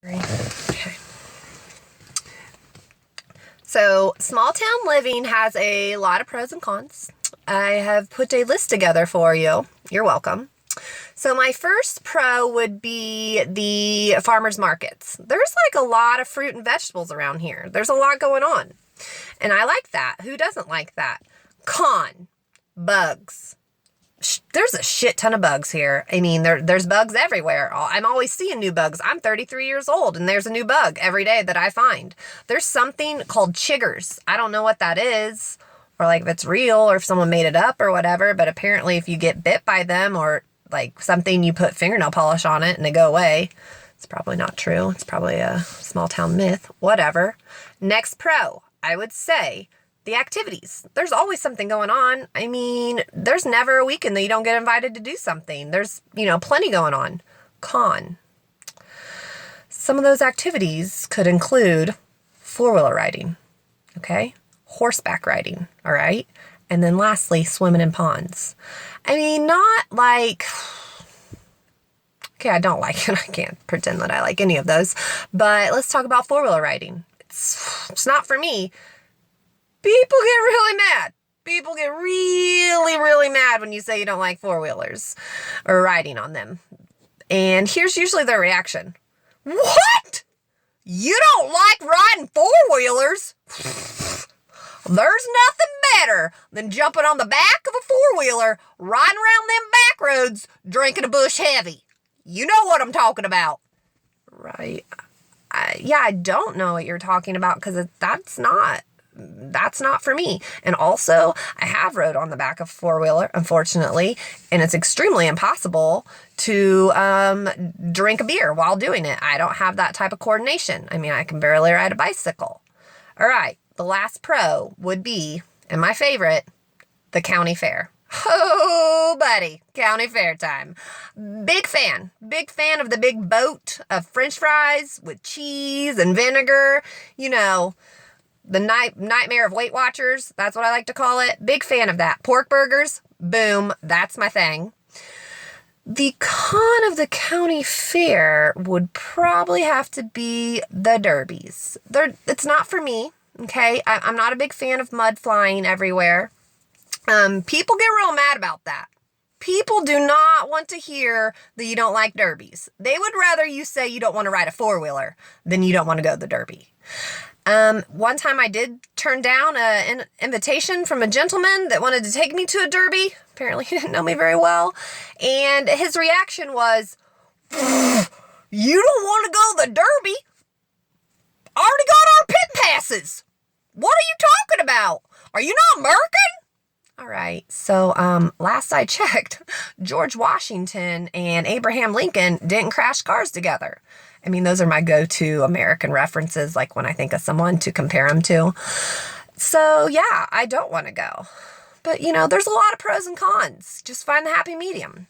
Okay. So small town living has a lot of pros and cons. I have put a list together for you. You're welcome. So my first pro would be the farmers markets. There's like a lot of fruit and vegetables around here. There's a lot going on. And I like that. Who doesn't like that? Con, bugs. There's a shit ton of bugs here. I mean, there's bugs everywhere. I'm always seeing new bugs. I'm 33 years old and there's a new bug every day that I find. There's something called chiggers. I don't know what that is, or like if it's real or if someone made it up or whatever, but apparently if you get bit by them or like something, you put fingernail polish on it and they go away. It's probably not true. It's probably a small town myth, whatever. Next pro, I would say the activities. There's always something going on. I mean, there's never a weekend that you don't get invited to do something. There's, plenty going on. Con. Some of those activities could include four-wheeler riding, okay? Horseback riding, all right? And then lastly, swimming in ponds. I mean, not like... Okay, I don't like it. I can't pretend that I like any of those. But let's talk about four-wheeler riding. It's not for me. People get really mad. People get really, really mad when you say you don't like four-wheelers or riding on them. And here's usually their reaction. What? You don't like riding four-wheelers? There's nothing better than jumping on the back of a four-wheeler, riding around them back roads, drinking a Busch Heavy. You know what I'm talking about. Right. I don't know what you're talking about because that's not for me. And also, I have rode on the back of a four-wheeler, unfortunately, and it's extremely impossible to drink a beer while doing it. I don't have that type of coordination. I mean, I can barely ride a bicycle. All right, the last pro would be, and my favorite, the county fair. Oh, buddy, county fair time. Big fan of the big boat of French fries with cheese and vinegar, the nightmare of Weight Watchers. That's what I like to call it. Big fan of that. Pork burgers, boom, that's my thing. The con of the county fair would probably have to be the derbies. It's not for me, okay? I'm not a big fan of mud flying everywhere. People get real mad about that. People do not want to hear that you don't like derbies. They would rather you say you don't want to ride a four-wheeler than you don't want to go to the derby. One time I did turn down an invitation from a gentleman that wanted to take me to a derby. Apparently he didn't know me very well. And his reaction was, you don't want to go to the derby? I already got our pit passes. What are you talking about? Are you not American? All right. So, last I checked, George Washington and Abraham Lincoln didn't crash cars together. I mean, those are my go-to American references, like when I think of someone to compare them to. So, yeah, I don't want to go. But, there's a lot of pros and cons. Just find the happy medium.